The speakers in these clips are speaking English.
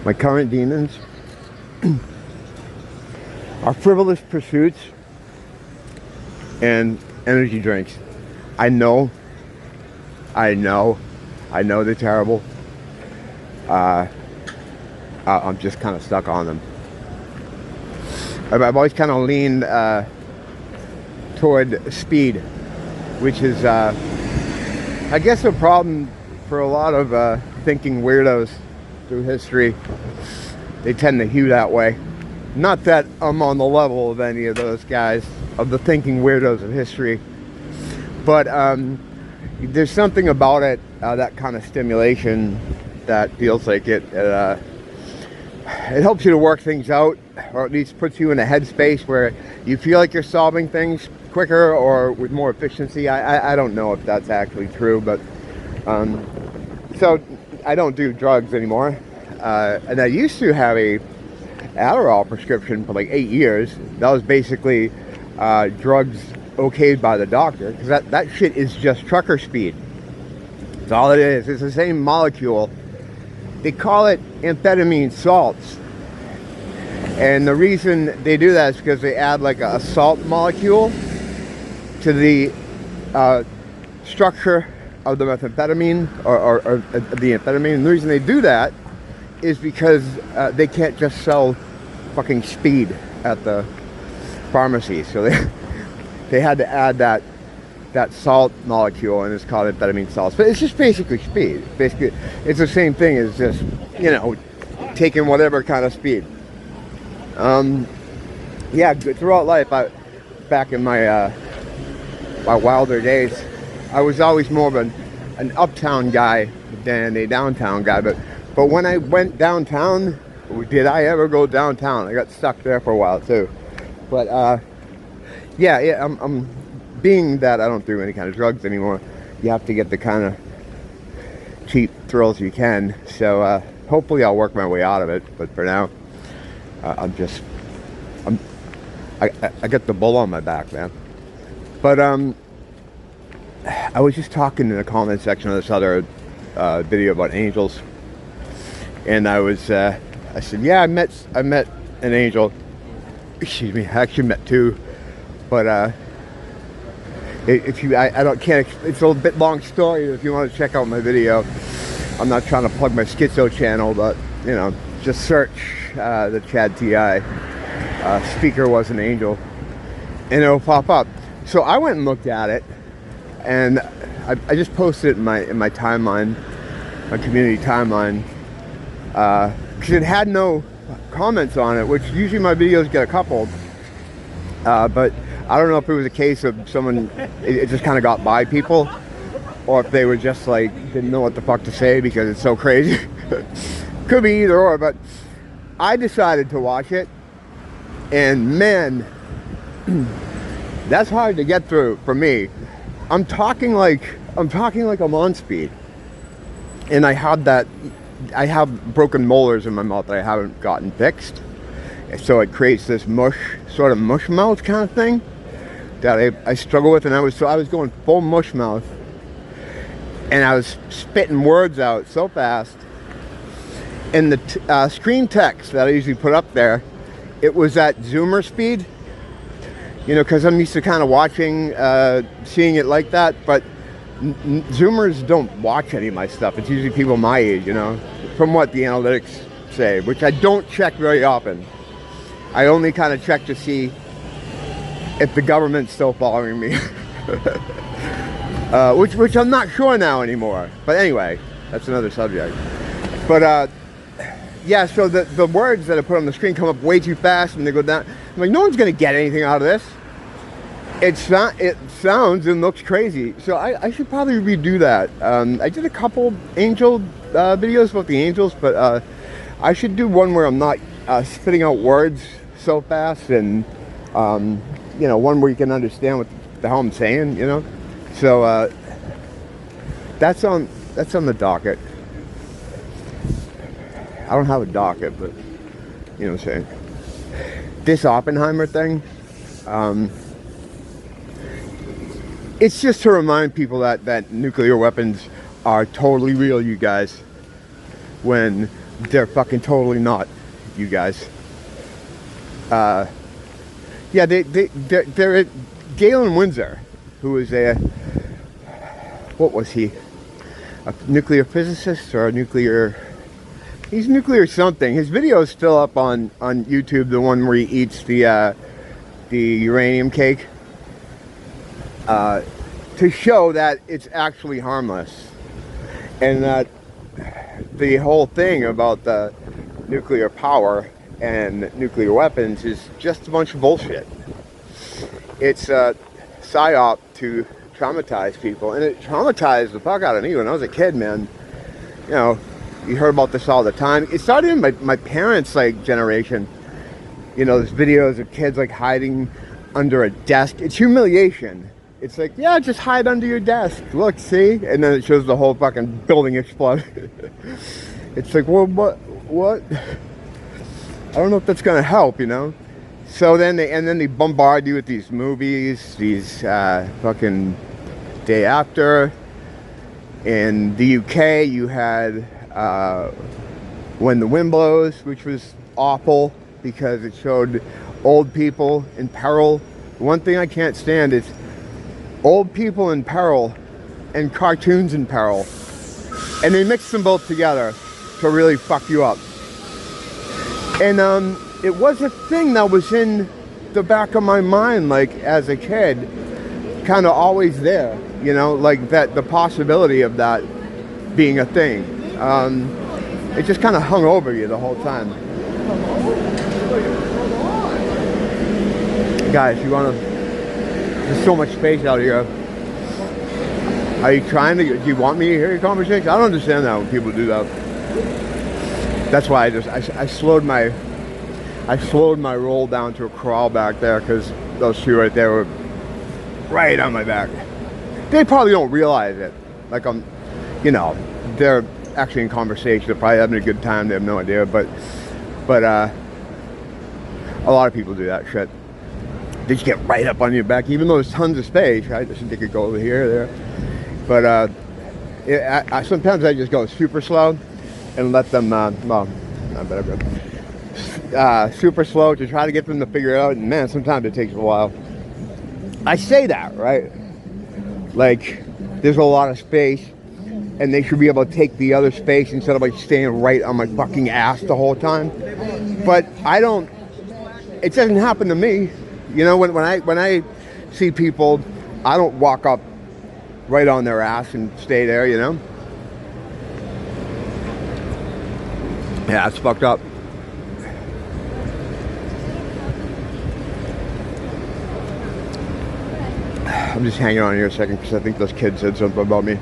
My current demons are frivolous pursuits and energy drinks. I know they're terrible. I'm just kind of stuck on them. I've always kind of leaned toward speed, which is, I guess, a problem for a lot of thinking weirdos through history. They tend to hew that way. Not that I'm on the level of any of those guys, of the thinking weirdos of history, but there's something about it, that kind of stimulation, that feels like it helps you to work things out, or at least puts you in a headspace where you feel like you're solving things quicker or with more efficiency. I don't know if that's actually true, but so I don't do drugs anymore, and I used to have a Adderall prescription for like 8 years. That was basically drugs okayed by the doctor, because that shit is just trucker speed. That's all it is. It's the same molecule. They call it amphetamine salts, and the reason they do that is because they add like a salt molecule to the structure of the methamphetamine, or the amphetamine. And the reason they do that is because they can't just sell fucking speed at the pharmacy, so they had to add that salt molecule, and it's called amphetamine salts. But it's just basically speed. Basically, it's the same thing as just, you know, taking whatever kind of speed. Yeah, throughout life, back in my wilder days, I was always more of an uptown guy than a downtown guy. But when I went downtown, did I ever go downtown? I got stuck there for a while too. But yeah, I'm being that I don't do any kind of drugs anymore, you have to get the kind of cheap thrills you can. So hopefully I'll work my way out of it. But for now, I got the bull on my back, man. But I was just talking in the comment section of this other video about angels, and I said, yeah, I met an angel. Excuse me, I actually met two, but if you, I can't. It's a bit long story. If you want to check out my video, I'm not trying to plug my schizo channel, but you know, just search the Chad TI speaker was an angel, and it'll pop up. So I went and looked at it, and I just posted it in my timeline, my community timeline, because it had no comments on it, which usually my videos get a couple, but I don't know if it was a case of someone, it just kind of got by people, or if they were just like, didn't know what the fuck to say because it's so crazy. Could be either or, but I decided to watch it, and man, that's hard to get through for me. I'm talking like I'm on speed, and I have broken molars in my mouth that I haven't gotten fixed, so it creates this sort of mush mouth kind of thing that I struggle with, and I was going full mush mouth, and I was spitting words out so fast, and the screen text that I usually put up there, it was at Zoomer speed, you know, because I'm used to kind of watching, seeing it like that, but Zoomers don't watch any of my stuff. It's usually people my age, you know, from what the analytics say, which I don't check very often. I only kind of check to see if the government's still following me, which I'm not sure now anymore. But anyway, that's another subject. But yeah, so the words that I put on the screen come up way too fast, and they go down. I'm like, no one's gonna get anything out of this. It sounds and looks crazy, so I should probably redo that. I did a couple angel videos about the angels, but I should do one where I'm not spitting out words so fast, and you know, one where you can understand what the hell I'm saying, you know. So that's on the docket. I don't have a docket, but you know what I'm saying. This Oppenheimer thing, it's just to remind people that nuclear weapons are totally real, you guys. When they're fucking totally not, you guys. Yeah, they're Galen Windsor, who was what was he? A nuclear physicist or a nuclear... He's nuclear something. His video is still up on YouTube, the one where he eats the uranium cake, to show that it's actually harmless, and that the whole thing about the nuclear power and nuclear weapons is just a bunch of bullshit. It's a psyop to traumatize people, and it traumatized the fuck out of me when I was a kid, man. You know, you heard about this all the time. It started in my parents' like generation. You know, there's videos of kids like hiding under a desk. It's humiliation. It's like, yeah, just hide under your desk. Look, see? And then it shows the whole fucking building explode. It's like, well, what? I don't know if that's gonna help, you know? So then they bombard you with these movies, these fucking Day After. In the UK, you had When the Wind Blows, which was awful because it showed old people in peril. One thing I can't stand is old people in peril and cartoons in peril. And they mix them both together to really fuck you up. And it was a thing that was in the back of my mind, like as a kid, kind of always there, you know, like that, the possibility of that being a thing. It just kind of hung over you the whole time. Guys, you want to... There's so much space out here. Are you trying to... Do you want me to hear your conversation? I don't understand that when people do that. That's why I slowed my roll down to a crawl back there, because those two right there were right on my back. They probably don't realize it. Like you know, they're actually in conversation. They're probably having a good time. They have no idea. But a lot of people do that shit. They just get right up on your back, even though there's tons of space, right? They could go over here, there. But sometimes I just go super slow and let them, well, I better go super slow to try to get them to figure it out. And man, sometimes it takes a while. I say that, right? Like, there's a lot of space, and they should be able to take the other space instead of like staying right on my fucking ass the whole time. But I don't, it doesn't happen to me. You know, when I see people, I don't walk up right on their ass and stay there, you know? Yeah, it's fucked up. I'm just hanging on here a second because I think those kids said something about me.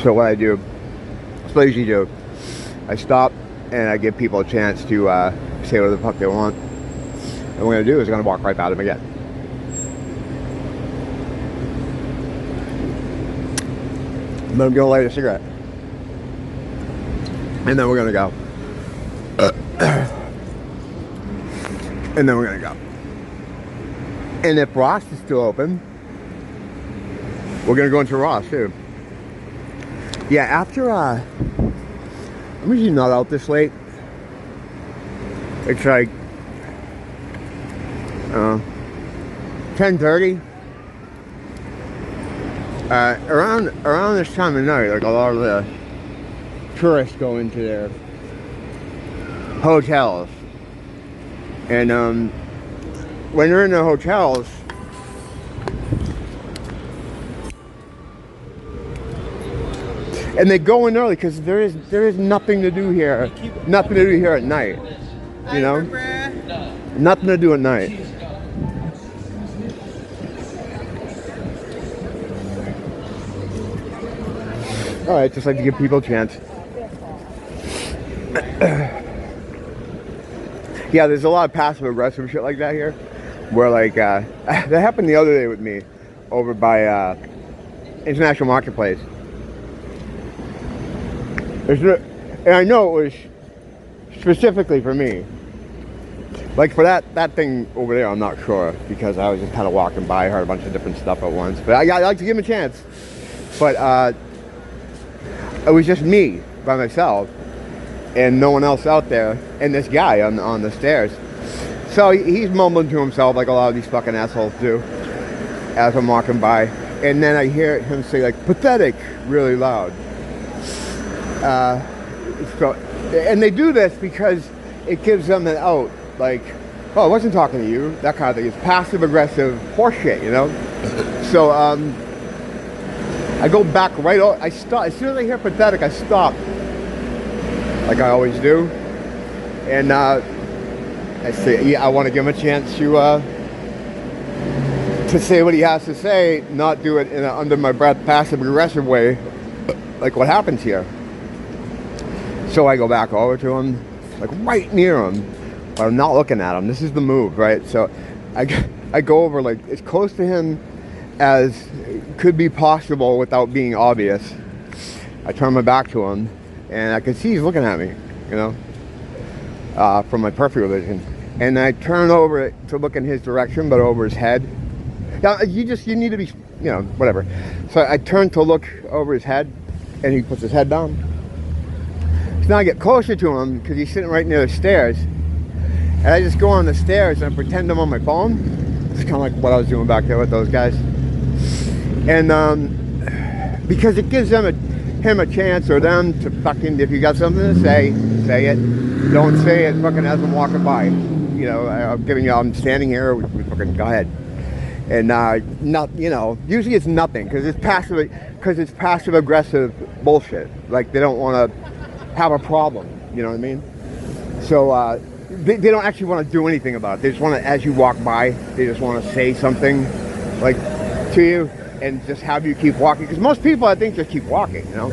So what I do, it's what I usually do. I stop and I give people a chance to say whatever the fuck they want. And what I'm going to do is I'm going to walk right by them again. Then I'm going to light a cigarette. And then we're going to go. And then we're going to go. And if Ross is still open, we're going to go into Ross too. Yeah, after, I'm usually not out this late. It's like 10:30. Around this time of night, like a lot of the tourists go into their hotels, and when you're in the hotels, and they go in early because there is nothing to do here, nothing to do here at night, you know, nothing to do at night. All right, just like to give people a chance. Yeah, there's a lot of passive aggressive shit like that here, where like that happened the other day with me over by International Marketplace. And I know it was specifically for me. Like for that thing over there, I'm not sure, because I was just kind of walking by, heard a bunch of different stuff at once. But I like to give him a chance. But it was just me by myself, and no one else out there, and this guy on the stairs. So he's mumbling to himself like a lot of these fucking assholes do as I'm walking by. And then I hear him say like, pathetic, really loud. And they do this because it gives them an out. Like, oh, I wasn't talking to you. That kind of thing. It's passive-aggressive horseshit, you know? So I go back right over. I stop. As soon as I hear pathetic, I stop. Like I always do. And I say, yeah, I want to give him a chance to say what he has to say, not do it in an under my breath passive aggressive way like what happens here. So I go back over to him, like right near him, but I'm not looking at him. This is the move, right? So I go over like as close to him as could be possible without being obvious. I turn my back to him and I can see he's looking at me, you know, from my peripheral vision. And I turn over to look in his direction, but over his head. Yeah, you need to be, you know, whatever. So I turn to look over his head, and he puts his head down. So now I get closer to him because he's sitting right near the stairs, and I just go on the stairs and pretend I'm on my phone. It's kind of like what I was doing back there with those guys. And because it gives him a chance, or them, to fucking, if you got something to say it. Don't say it fucking as I'm walking by. You know, I'm standing here. We fucking go ahead. And not, you know, usually it's nothing because it's passive aggressive bullshit. Like they don't want to have a problem. You know what I mean? So they don't actually want to do anything about it. They just want to, as you walk by, they just want to say something like to you and just have you keep walking. Because most people, I think, just keep walking. You know,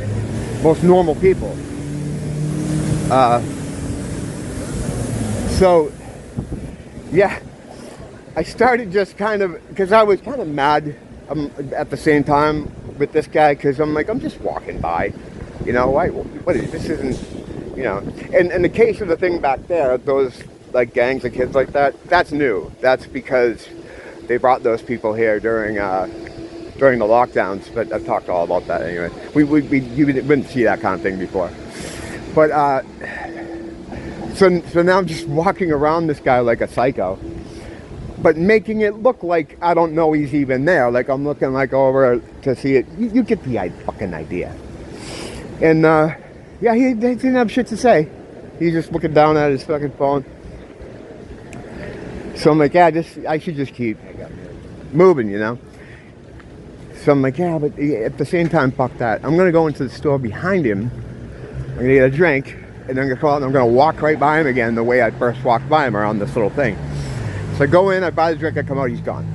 most normal people. So yeah. I started just kind of, because I was kind of mad at the same time with this guy, because I'm like, I'm just walking by, you know, this isn't, you know, and in the case of the thing back there, those like gangs of kids like that, that's new. That's because they brought those people here during the lockdowns, but I've talked all about that anyway. You wouldn't see that kind of thing before. But, so now I'm just walking around this guy like a psycho, but making it look like I don't know he's even there. Like I'm looking like over to see it. You get the fucking idea. And yeah, he didn't have shit to say. He's just looking down at his fucking phone. So I'm like, yeah, I should just keep moving, you know. So I'm like, yeah, but at the same time, fuck that. I'm gonna go into the store behind him. I'm gonna get a drink, and then I'm gonna go out and I'm gonna walk right by him again the way I first walked by him around this little thing. So I go in, I buy the drink, I come out, he's gone.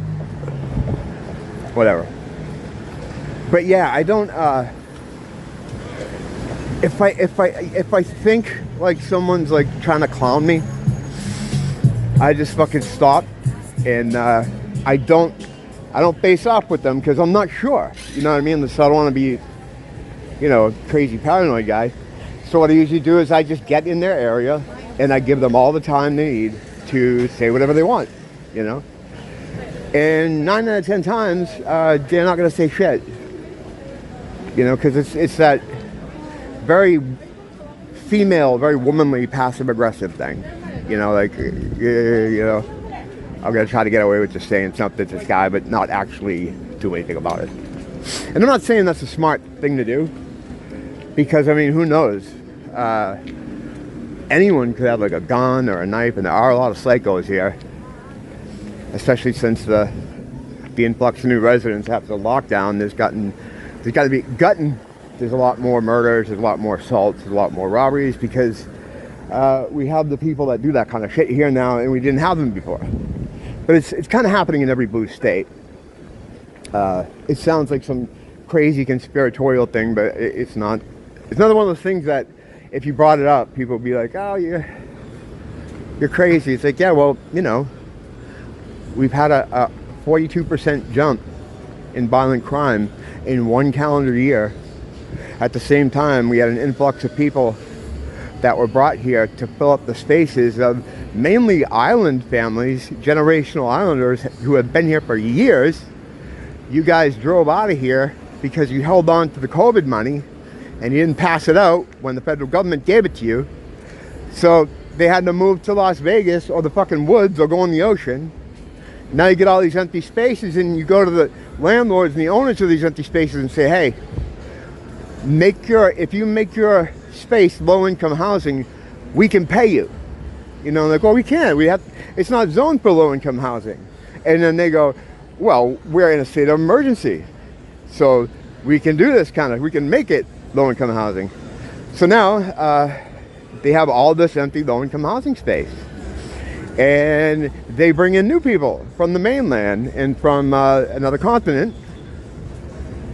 Whatever. But yeah, I don't, if I think like someone's like trying to clown me, I just fucking stop, and I don't face off with them because I'm not sure. You know what I mean? So I don't want to be, you know, a crazy paranoid guy. So what I usually do is I just get in their area and I give them all the time they need to say whatever they want, you know? And 9 out of 10 times, they're not going to say shit. You know, because it's that very female, very womanly, passive-aggressive thing. You know, like, you know, I'm going to try to get away with just saying something to this guy, but not actually do anything about it. And I'm not saying that's a smart thing to do, because, I mean, who knows? Anyone could have, like, a gun or a knife, and there are a lot of psychos here, especially since the influx of new residents after the lockdown. There's got to be gutting. There's a lot more murders, there's a lot more assaults, there's a lot more robberies, because we have the people that do that kind of shit here now, and we didn't have them before. But it's kind of happening in every blue state. It sounds like some crazy conspiratorial thing, but it's not. It's another one of those things that if you brought it up, people would be like, oh, you're crazy. It's like, yeah, well, you know, we've had a 42% jump in violent crime in one calendar year. At the same time, we had an influx of people that were brought here to fill up the spaces of mainly island families, generational islanders who have been here for years. You guys drove out of here because you held on to the COVID money and you didn't pass it out when the federal government gave it to you. So they had to move to Las Vegas or the fucking woods or go in the ocean. Now you get all these empty spaces, and you go to the landlords and the owners of these empty spaces and say, hey, if you make your space low-income housing, we can pay you. You know, like, well, we can't. It's not zoned for low-income housing. And then they go, well, we're in a state of emergency, so we can do this we can make it low-income housing. So now they have all this empty low-income housing space. And they bring in new people from the mainland and from another continent.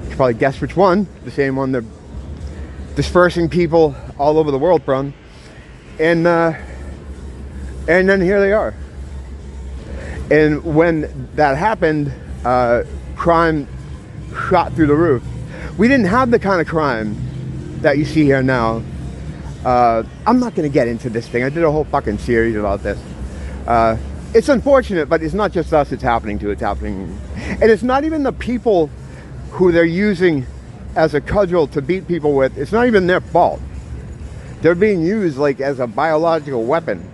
You can probably guess which one. The same one they're dispersing people all over the world from. And then here they are. And when that happened, crime shot through the roof. We didn't have the kind of crime that you see here now. I'm not going to get into this thing. I did a whole fucking series about this. It's unfortunate, but it's not just us it's happening to. It's happening. And it's not even the people who they're using as a cudgel to beat people with. It's not even their fault. They're being used like as a biological weapon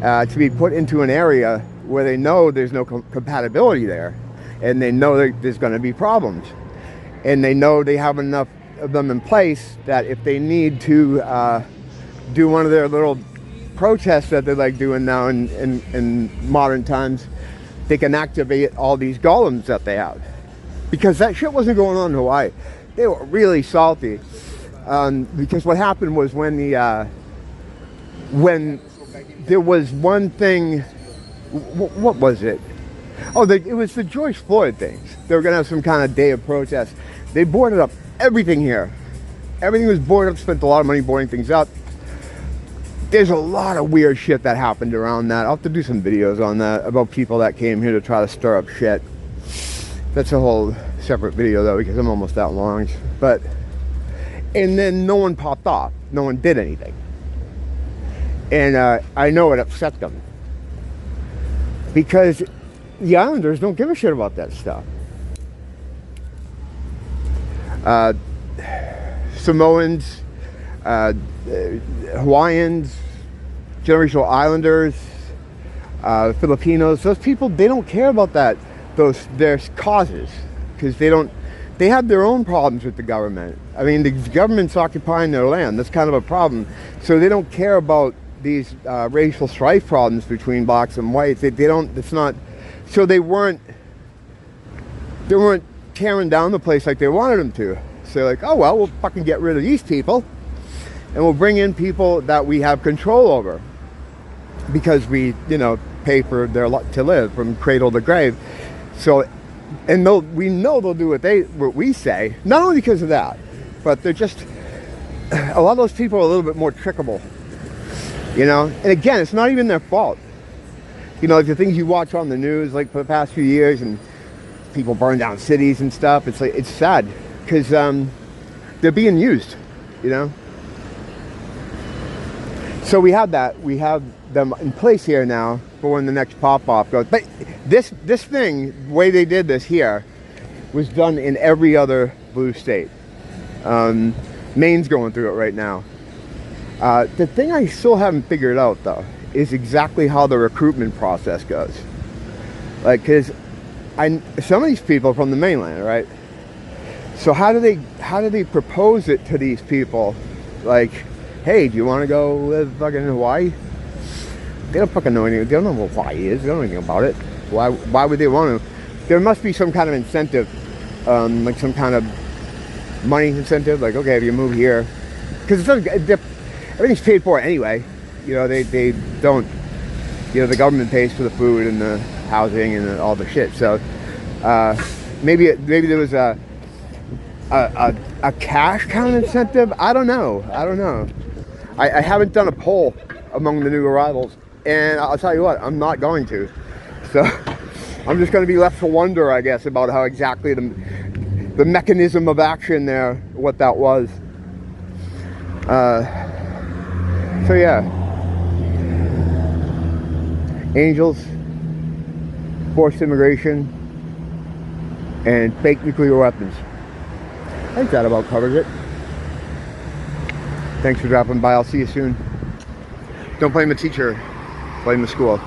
to be put into an area where they know there's no compatibility there. And they know that there's going to be problems. And they know they have enough of them in place that if they need to do one of their little protests that they like doing now in modern times, they can activate all these golems that they have. Because that shit wasn't going on in Hawaii. They were really salty. Because what happened was when there was one thing, what was it? Oh, it was the George Floyd things. They were going to have some kind of day of protest. They boarded up everything here. Everything was boarded up, spent a lot of money boarding things up. There's a lot of weird shit that happened around that. I'll have to do some videos on that, about people that came here to try to stir up shit. That's a whole separate video though, because I'm almost that long. And then no one popped off. No one did anything. And I know it upset them. Because the Islanders don't give a shit about that stuff. Samoans, Hawaiians, generational Islanders, Filipinos, those people, they don't care about that, their causes, because they have their own problems with the government. I mean, the government's occupying their land. That's kind of a problem. So they don't care about these racial strife problems between blacks and whites. They don't, it's not, so they weren't tearing down the place like they wanted them to. So they're like, oh well, we'll fucking get rid of these people and we'll bring in people that we have control over because we, you know, pay for their to live from cradle to grave. So, and we know they'll do what we say, not only because of that, but they're just, a lot of those people are a little bit more trickable, you know. And again, it's not even their fault. You know, like the things you watch on the news, like for the past few years, and people burn down cities and stuff. It's like, it's sad because they're being used, you know. So we have that. We have them in place here now for when the next pop-off goes. But this thing, the way they did this here, was done in every other blue state. Maine's going through it right now. The thing I still haven't figured out, though, is exactly how the recruitment process goes. Like, because some of these people are from the mainland, right? So how do they propose it to these people? Like, hey, do you want to go live fucking in Hawaii? They don't fucking know anything. They don't know what Hawaii is. They don't know anything about it. Why would they want to? There must be some kind of incentive, like some kind of money incentive. Like, okay, if you move here, because everything's paid for anyway. You know, they don't. You know, the government pays for the food and the housing and all the shit. So maybe there was a cash kind of incentive. I don't know. I haven't done a poll among the new arrivals, and I'll tell you what, I'm not going to. So I'm just going to be left to wonder, I guess, about how exactly the mechanism of action there, what that was. So yeah, angels, forced immigration, and fake nuclear weapons. I think that about covers it. Thanks for dropping by. I'll see you soon. Don't blame the teacher, blame the school.